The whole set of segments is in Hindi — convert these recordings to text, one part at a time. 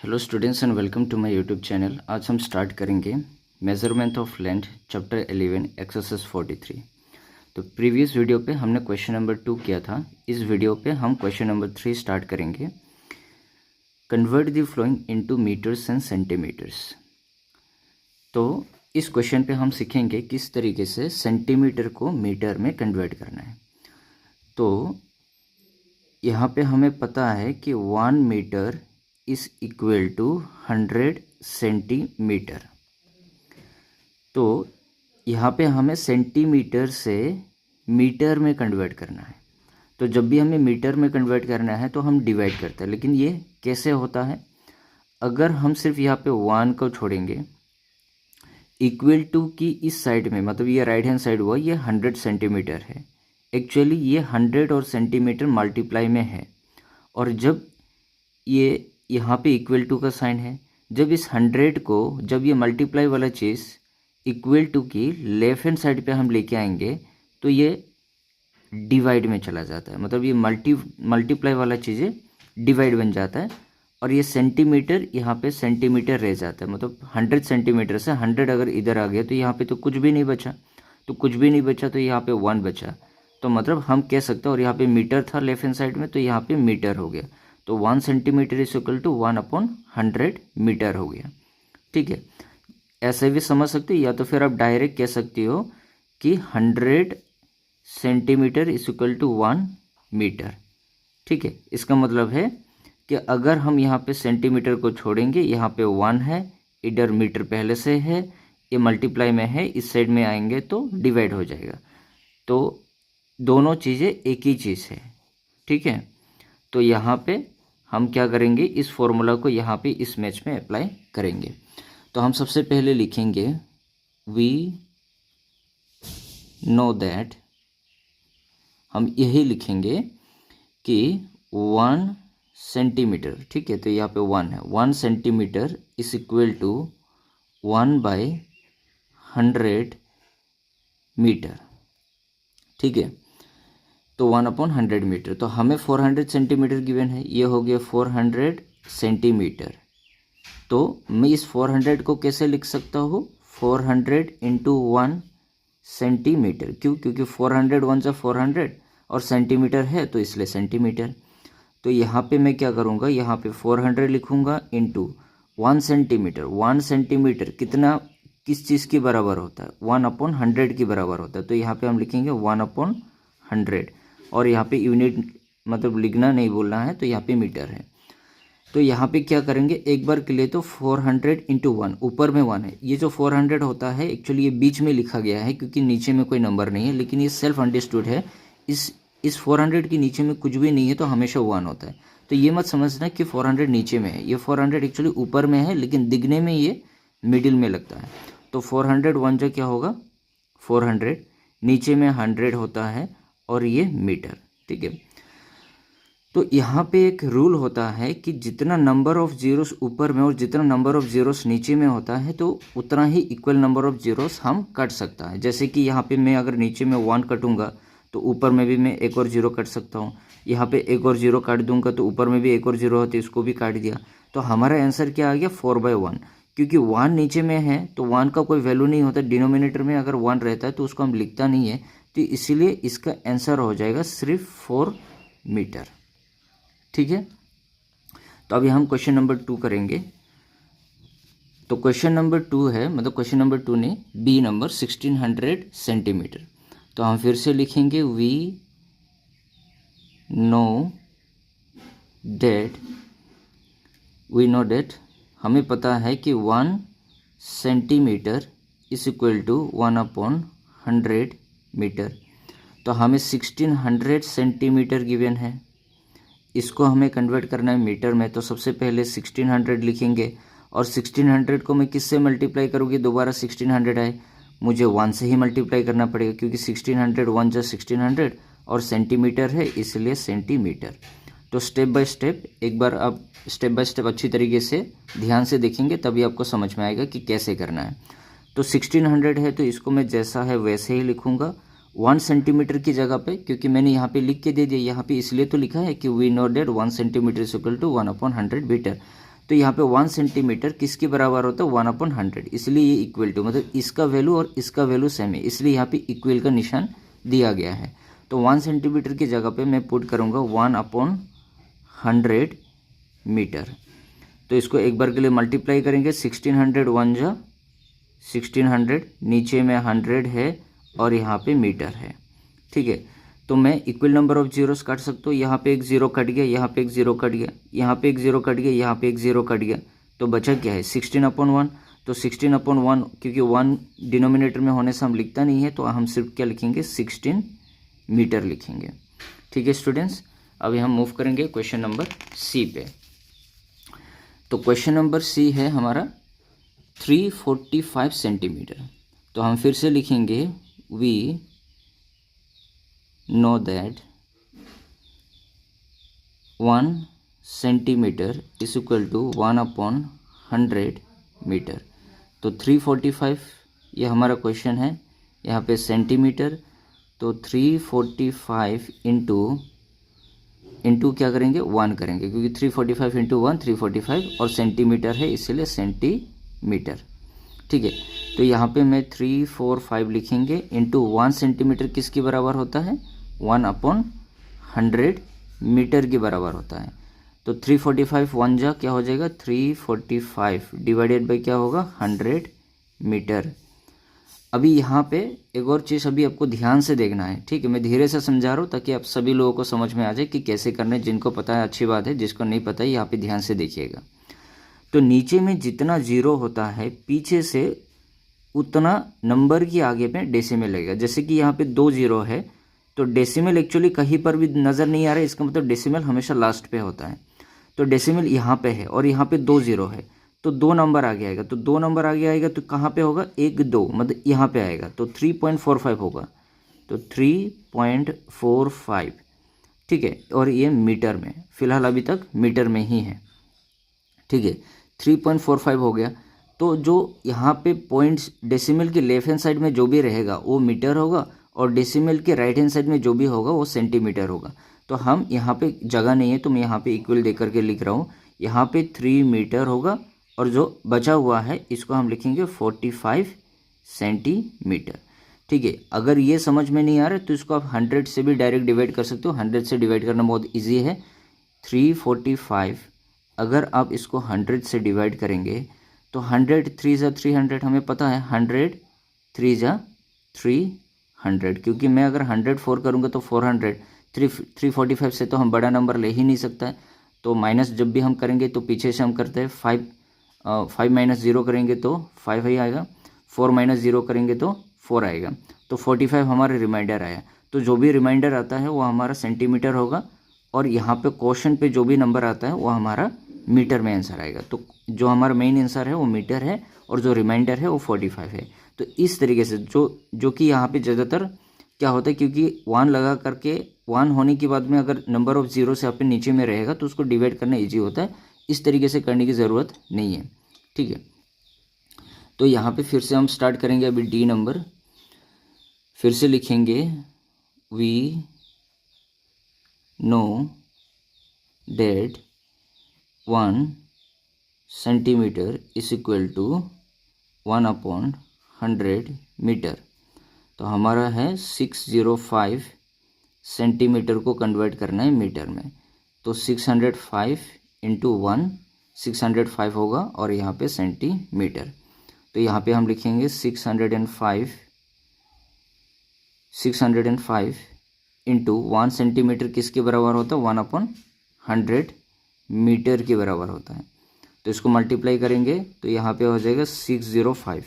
Hello students and welcome to my YouTube channel. आज हम स्टार्ट करेंगे measurement of length chapter 11 exercise 43। तो प्रीवियस वीडियो पे हमने क्वेश्चन नंबर 2 किया था। इस वीडियो पे हम क्वेश्चन नंबर 3 स्टार्ट करेंगे। Convert the flowing into metres and centimetres. तो इस क्वेश्चन पे हम सीखेंगे किस तरीके से सेंटीमीटर को मीटर में कन्वर्ट करना है। तो यहाँ पे हमें पता है कि 1 metre is equal to 100 centimetre. तो यहाँ पे हमें सेंटीमीटर से मीटर में कन्वर्ट करना है। तो जब भी हमें मीटर में कन्वर्ट करना है तो हम डिवाइड करते हैं, लेकिन ये कैसे होता है? अगर हम सिर्फ यहाँ पे 1 को छोड़ेंगे, इक्वल टू की इस साइड में, मतलब ये राइट हैंड साइड हुआ, ये 100 सेंटीमीटर है। एक्चुअली ये 100 और सेंटीमीटर मल्टीप्लाई में है, और जब ये यहाँ पे इक्वल टू का साइन है, जब इस 100 को, जब ये मल्टीप्लाई वाला चीज़ इक्वल टू की लेफ्ट हैंड साइड पे हम लेके आएंगे तो ये डिवाइड में चला जाता है। मतलब ये मल्टीप्लाई वाला चीज़ें डिवाइड बन जाता है, और ये सेंटीमीटर यहाँ पे सेंटीमीटर रह जाता है। मतलब 100 सेंटीमीटर से 100 अगर इधर आ गया तो यहाँ पे तो कुछ भी नहीं बचा, तो यहाँ पे 1 बचा। तो मतलब हम कह सकते हैं, और यहाँ पे मीटर था लेफ्ट हैंड साइड में, तो यहाँ पे मीटर हो गया। तो 1 centimetre is equal to 1/100 metre हो गया। ठीक है, ऐसे भी समझ सकते हो, या तो फिर आप डायरेक्ट कह सकते हो कि 100 centimetre is equal to 1 metre. ठीक है, इसका मतलब है कि अगर हम यहाँ पे सेंटीमीटर को छोड़ेंगे, यहाँ पे 1 है, इधर मीटर पहले से है, ये मल्टीप्लाई में है, इस साइड में आएंगे तो डिवाइड हो जाएगा। तो दोनों चीज़ें एक ही चीज़ है। ठीक है, तो यहाँ पे हम क्या करेंगे, इस फॉर्मूला को यहाँ पे इस मैच में अप्लाई करेंगे। तो हम सबसे पहले लिखेंगे वी नो दैट, हम यही लिखेंगे कि 1 सेंटीमीटर, ठीक है, तो यहाँ पे 1 है, 1 centimetre is equal to 1/100 metre. ठीक है, तो 1/100 मीटर। तो हमें 400 सेंटीमीटर गिवन है, ये हो गया 400 सेंटीमीटर। तो मैं इस 400 को कैसे लिख सकता हूँ? 400 इंटू 1 सेंटीमीटर। क्यों? क्योंकि 400 1 से 400 और सेंटीमीटर है, तो इसलिए सेंटीमीटर। तो यहाँ पे मैं क्या करूँगा, यहाँ पे 400 लिखूँगा इंटू 1 सेंटीमीटर। 1 सेंटीमीटर कितना, किस चीज़ की बराबर होता है? 1/100 की बराबर होता है। तो यहाँ पे हम लिखेंगे 1/100, और यहाँ पे यूनिट मतलब लिखना नहीं, बोलना है, तो यहाँ पे मीटर है। तो यहाँ पे क्या करेंगे, एक बार के लिए तो 400 इंटू 1, ऊपर में 1 है, ये जो 400 होता है एक्चुअली ये बीच में लिखा गया है क्योंकि नीचे में कोई नंबर नहीं है, लेकिन ये सेल्फ अंडरस्टूड है। इस 400 के नीचे में कुछ भी नहीं है तो हमेशा 1 होता है। तो ये मत समझना कि 400 नीचे में है, ये 400 एक्चुअली ऊपर में है, लेकिन दिखने में ये मिडिल में लगता है। तो 400 1 जो क्या होगा 400, नीचे में 100 होता है, और ये मीटर। ठीक है, तो यहाँ पे एक रूल होता है कि जितना नंबर ऑफ जीरोस ऊपर में और जितना नंबर ऑफ जीरोस नीचे में होता है, तो उतना ही इक्वल नंबर ऑफ जीरोस हम काट सकता है। जैसे कि यहाँ पे मैं अगर नीचे में 1 कटूंगा तो ऊपर में भी मैं एक और जीरो काट सकता हूँ। यहाँ पे एक और जीरो काट दूंगा तो ऊपर में भी एक और जीरो होती है, इसको भी काट दिया। तो हमारा आंसर क्या आ गया, 4/1। क्योंकि 1 नीचे में है तो 1 का कोई वैल्यू नहीं होता, डिनोमिनेटर में अगर 1 रहता है तो उसको हम लिखता नहीं है, तो इसीलिए इसका आंसर हो जाएगा सिर्फ 4 मीटर। ठीक है, तो अभी हम क्वेश्चन नंबर 2 करेंगे। तो क्वेश्चन नंबर 2 है, मतलब क्वेश्चन नंबर 2 ने बी नंबर 1600 सेंटीमीटर। तो हम फिर से लिखेंगे वी नो डेट, हमें पता है कि 1 centimetre is equal to 1/100 metre. तो हमें 1600 सेंटीमीटर गिवन है, इसको हमें कन्वर्ट करना है मीटर में। तो सबसे पहले 1600 लिखेंगे, और 1600 को मैं किससे मल्टीप्लाई करूँगी, दोबारा 1600 आए, मुझे 1 से ही मल्टीप्लाई करना पड़ेगा, क्योंकि 1600 1 जो 1600 और सेंटीमीटर है, इसलिए सेंटीमीटर। तो स्टेप बाय स्टेप, एक बार आप स्टेप बाय स्टेप अच्छी तरीके से ध्यान से देखेंगे तभी आपको समझ में आएगा कि कैसे करना है। तो 1600 है, तो इसको मैं जैसा है वैसे ही लिखूँगा 1 सेंटीमीटर की जगह पे, क्योंकि मैंने यहाँ पे लिख के दे दिया, यहाँ पे इसलिए तो लिखा है कि we know that 1 centimetre is equal to 1/100 metre. तो यहाँ पे 1 सेंटीमीटर किसके बराबर होता है 1/100, इसलिए ये इक्वल टू मतलब इसका वैल्यू और इसका वैल्यू सेम है, इसलिए यहाँ पे इक्वल का निशान दिया गया है। तो 1 सेंटीमीटर की जगह पे मैं पुट करूँगा 1/100 मीटर। तो इसको एक बार के लिए मल्टीप्लाई करेंगे, 1600 1 जा 1600, नीचे में 100 है और यहाँ पे मीटर है, ठीक है। तो मैं इक्वल नंबर ऑफ जीरोस काट सकता हूँ, यहाँ पे एक जीरो कट गया, यहाँ पे एक जीरो कट गया, यहाँ पे एक जीरो कट गया, यहाँ पे एक जीरो कट गया, तो बचा क्या है 16/1। तो 16/1 क्योंकि 1 डिनोमिनेटर में होने से हम लिखता नहीं है, तो हम सिर्फ क्या लिखेंगे 16 मीटर लिखेंगे, ठीक है स्टूडेंट्स। अभी हम मूव करेंगे क्वेश्चन नंबर सी पे। तो क्वेश्चन नंबर सी है हमारा 345 सेंटीमीटर। तो हम फिर से लिखेंगे we know that 1 centimetre is equal to 1/100 metre. तो 345 ये हमारा क्वेश्चन है, यहाँ पे सेंटीमीटर, तो 345 इंटू क्या करेंगे 1 करेंगे, क्योंकि 345 इंटू 1 345 और सेंटीमीटर है इसलिए सेंटीमीटर, ठीक है। तो यहाँ पे मैं 345 लिखेंगे इंटू 1 सेंटीमीटर किसके बराबर होता है 1/100 मीटर के बराबर होता है। तो 345 1 जा क्या हो जाएगा 345 डिवाइडेड बाई क्या होगा 100 मीटर। अभी यहाँ पे एक और चीज़ अभी आपको ध्यान से देखना है, ठीक है। मैं धीरे से समझा रहा हूँ ताकि आप सभी लोगों को समझ में आ जाए कि कैसे करना है। जिनको पता है अच्छी बात है, जिसको नहीं पता है यहाँ पे ध्यान से देखिएगा। तो नीचे में जितना जीरो होता है पीछे से उतना नंबर की आगे पे डेसिमल लगेगा। जैसे कि यहाँ पे 2 जीरो है तो डेसिमल एक्चुअली कहीं पर भी नज़र नहीं आ रहा है, इसका मतलब डेसिमल हमेशा लास्ट पे होता है। तो डेसिमल यहाँ पे है और यहाँ पे 2 जीरो है, तो 2 नंबर आगे आएगा। तो 2 नंबर आगे आएगा तो कहाँ पे होगा 1 2 मतलब यहाँ पे आएगा, तो 3.45 होगा। तो 3.45, ठीक है। और ये मीटर में, फिलहाल अभी तक मीटर में ही है, ठीक है। 3.45 हो गया। तो जो यहाँ पे पॉइंट्स डेसिमल के लेफ्ट हैंड साइड में जो भी रहेगा वो मीटर होगा और डेसिमल के राइट हैंड साइड में जो भी होगा वो सेंटीमीटर होगा। तो हम यहाँ पे जगह नहीं है तो मैं यहाँ पे इक्वल दे करके लिख रहा हूँ, यहाँ पे 3 मीटर होगा और जो बचा हुआ है इसको हम लिखेंगे 45 सेंटीमीटर, ठीक है। अगर ये समझ में नहीं आ रहा है तो इसको आप 100 से भी डायरेक्ट डिवाइड कर सकते हो। 100 से डिवाइड करना बहुत ईजी है। 345 अगर आप इसको 100 से डिवाइड करेंगे तो 100 3 जा 300, हमें पता है 100 3 जा 300, क्योंकि मैं अगर 104 करूँगा तो 400, 345 से तो हम बड़ा नंबर ले ही नहीं सकता है। तो माइनस जब भी हम करेंगे तो पीछे से हम करते हैं 5 माइनस 0 करेंगे तो 5 ही आएगा, 4 माइनस 0 करेंगे तो 4 आएगा। तो 45 हमारा रिमाइंडर आया। तो जो भी रिमाइंडर आता है वो हमारा सेंटीमीटर होगा और यहाँ पे क्वेश्चन पे जो भी नंबर आता है वो हमारा मीटर में आंसर आएगा। तो जो हमारा मेन आंसर है वो मीटर है और जो रिमाइंडर है वो 45 है। तो इस तरीके से जो कि यहाँ पे ज़्यादातर क्या होता है, क्योंकि 1 लगा करके 1 होने के बाद में अगर नंबर ऑफ जीरो से आपके नीचे में रहेगा तो उसको डिवाइड करना ईजी होता है। इस तरीके से करने की ज़रूरत नहीं है, ठीक है। तो यहाँ पे फिर से हम स्टार्ट करेंगे अभी डी नंबर। फिर से लिखेंगे we know that 1 centimetre is equal to 1/100 metre. तो हमारा है 605 सेंटीमीटर को कन्वर्ट करना है मीटर में। तो 605 इंटू 1 605 होगा और यहाँ पे सेंटीमीटर। तो यहाँ पे हम लिखेंगे 605 इंटू 1 सेंटीमीटर किसके बराबर होता है 1/100 मीटर के बराबर होता है। तो इसको मल्टीप्लाई करेंगे तो यहाँ पे हो जाएगा 605।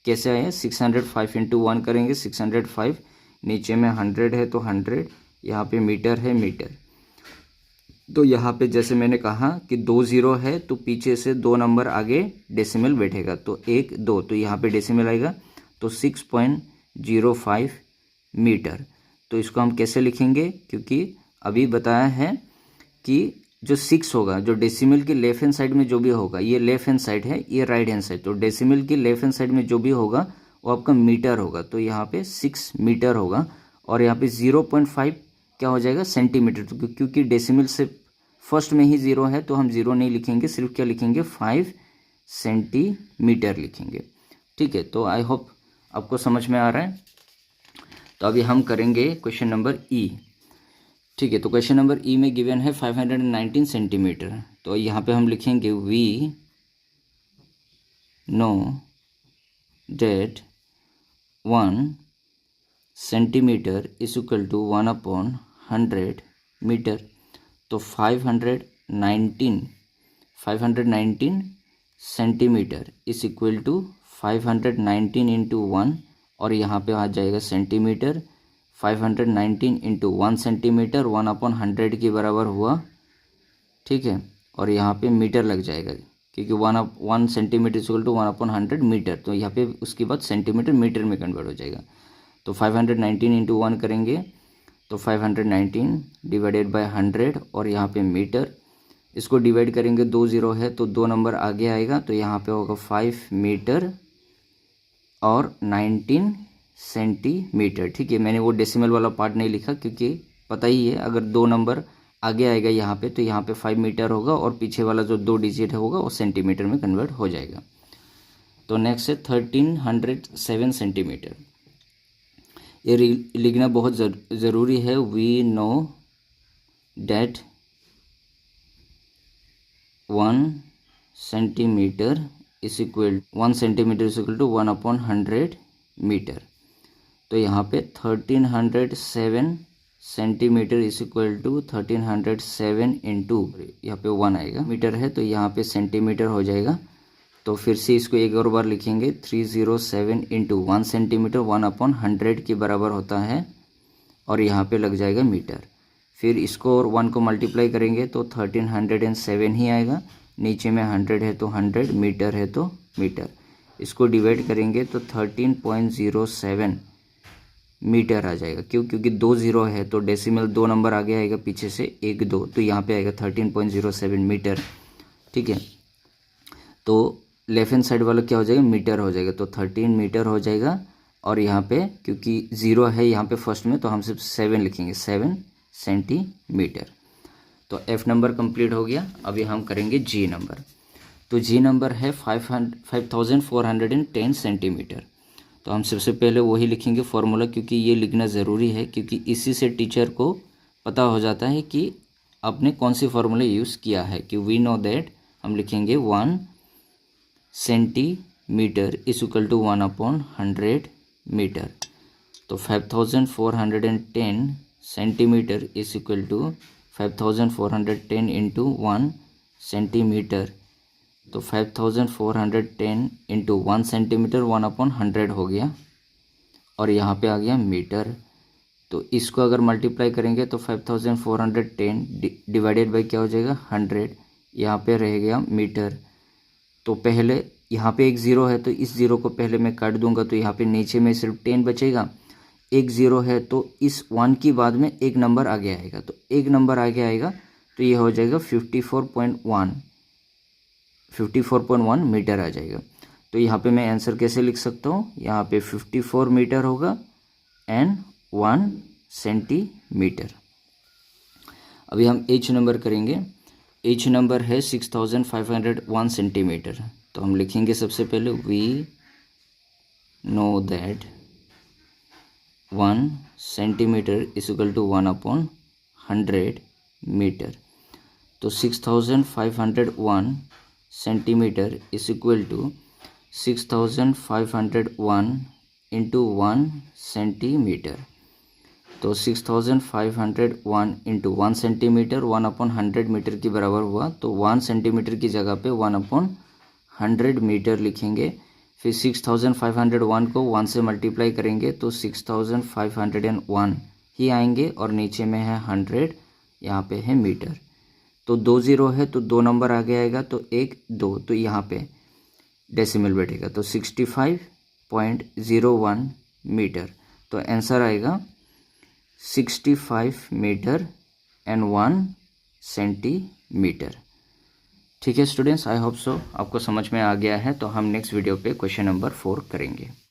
कैसे आए 605 इंटू 1 करेंगे 605, नीचे में 100 है तो 100, यहाँ पे मीटर है मीटर। तो यहाँ पे जैसे मैंने कहा कि 2 जीरो है तो पीछे से 2 नंबर आगे डेसिमल बैठेगा, तो 1 2, तो यहाँ पे डेसिमल आएगा तो 6.05 मीटर। तो इसको हम कैसे लिखेंगे, क्योंकि अभी बताया है कि जो 6 होगा जो डेसिमल के लेफ्ट हैंड साइड में जो भी होगा, ये लेफ्ट हैंड साइड है ये राइट हैंड साइड, तो डेसिमल के लेफ्ट हैंड साइड में जो भी होगा वो आपका मीटर होगा। तो यहाँ पे 6 मीटर होगा और यहाँ पे 0.5 क्या हो जाएगा सेंटीमीटर, क्योंकि डेसिमल से फर्स्ट में ही 0 है तो हम 0 नहीं लिखेंगे, सिर्फ क्या लिखेंगे 5 सेंटीमीटर लिखेंगे। ठीक है, तो आई होप आपको समझ में आ रहा है। तो अभी हम करेंगे क्वेश्चन नंबर ई। ठीक है, तो क्वेश्चन नंबर ई में गिवन है 519 सेंटीमीटर। तो यहाँ पे हम लिखेंगे we know that 1 centimetre is equal to 1/100 metre. तो 519 centimetre is equal to 519 into 1, और यहाँ पे आ जाएगा सेंटीमीटर। 519 इंटू 1 सेंटीमीटर 1/100 के बराबर हुआ। ठीक है, और यहाँ पे मीटर लग जाएगा, क्योंकि 1 centimetre is equal to 1/100 metre. तो यहाँ पे उसके बाद सेंटीमीटर मीटर में कन्वर्ट हो जाएगा। तो 519 इंटू 1 करेंगे तो 519 डिवाइडेड बाय 100, और यहाँ पे मीटर। इसको डिवाइड करेंगे, 2 0 है तो 2 नंबर आगे आएगा, तो यहाँ पे होगा 5 मीटर और 19 सेंटीमीटर। ठीक है, मैंने वो डेसिमल वाला पार्ट नहीं लिखा, क्योंकि पता ही है अगर 2 नंबर आगे आएगा यहाँ पे तो यहाँ पे 5 मीटर होगा, और पीछे वाला जो 2 डिजिट होगा वो सेंटीमीटर में कन्वर्ट हो जाएगा। तो नेक्स्ट है 1307 सेंटीमीटर। ये लिखना बहुत ज़रूरी है। We know that 1 centimetre is equal 1 centimetre is equal to 1/100 metre. तो यहाँ पे 1307 centimetre is equal to 1307 into, यहाँ पे 1 आएगा, मीटर है तो यहाँ पे सेंटीमीटर हो जाएगा। तो फिर से इसको एक और बार लिखेंगे, 307 इंटू 1 सेंटीमीटर 1/100 के बराबर होता है, और यहाँ पे लग जाएगा मीटर। फिर इसको और 1 को मल्टीप्लाई करेंगे तो 1307 ही आएगा, नीचे में 100 है तो 100, मीटर है तो मीटर। इसको डिवाइड करेंगे तो 13.07 मीटर आ जाएगा। क्यों? क्योंकि 2 0 है तो डेसिमल 2 नंबर आगे आएगा, पीछे से 1 2, तो यहाँ पे आएगा 13.07 मीटर। ठीक है, तो लेफ्ट हैंड साइड वाला क्या हो जाएगा, मीटर हो जाएगा, तो 13 मीटर हो जाएगा। और यहाँ पे क्योंकि 0 है यहाँ पे फर्स्ट में, तो हम सिर्फ 7 लिखेंगे, 7 सेंटीमीटर। तो F नंबर कंप्लीट हो गया। अभी हम करेंगे G नंबर। तो G नंबर है 5410 सेंटीमीटर। तो हम सबसे पहले वही लिखेंगे फॉर्मूला, क्योंकि ये लिखना ज़रूरी है, क्योंकि इसी से टीचर को पता हो जाता है कि आपने कौन सी फॉर्मूला यूज़ किया है। कि वी नो दैट हम लिखेंगे 1 centimetre is equal to 1/100 metre. तो 5410 centimetre is equal to 5410 into 1 centimetre. तो 5410 इंटू 1 सेंटीमीटर 1/100 हो गया, और यहाँ पे आ गया मीटर। तो इसको अगर मल्टीप्लाई करेंगे तो 5410 डिवाइडेड बाई क्या हो जाएगा 100, यहाँ पे रह गया मीटर। तो पहले यहाँ पे एक 0 है तो इस 0 को पहले मैं काट दूंगा, तो यहाँ पे नीचे में सिर्फ 10 बचेगा। एक 0 है तो इस 1 की बाद में एक नंबर आगे आएगा, तो एक नंबर आगे आएगा तो ये हो जाएगा 54.1 मीटर आ जाएगा। तो यहाँ पे मैं आंसर कैसे लिख सकता हूँ, यहाँ पे 54 मीटर होगा एंड 1 सेंटीमीटर। अभी हम H नंबर करेंगे। H नंबर है 6501 सेंटीमीटर। तो हम लिखेंगे सबसे पहले we know that 1 centimetre is equal to 1/100 metre. तो 6501 centimetre is equal to 6501 into 1 centimetre. तो 6501 इंटू 1 सेंटीमीटर 1/100 मीटर के बराबर हुआ। तो 1 सेंटीमीटर की जगह पे 1/100 मीटर लिखेंगे। फिर 6501 को 1 से मल्टीप्लाई करेंगे तो 6501 ही आएंगे, और नीचे में है 100, यहाँ पे है मीटर। तो 2 0 है तो 2 नंबर आगे आएगा, तो 1 2, तो यहाँ पे डेसिमल बैठेगा, तो 65.01 मीटर। तो आंसर आएगा 65 मीटर एंड 1 सेंटीमीटर। ठीक है स्टूडेंट्स, आई होप सो आपको समझ में आ गया है। तो हम नेक्स्ट वीडियो पे क्वेश्चन नंबर 4 करेंगे।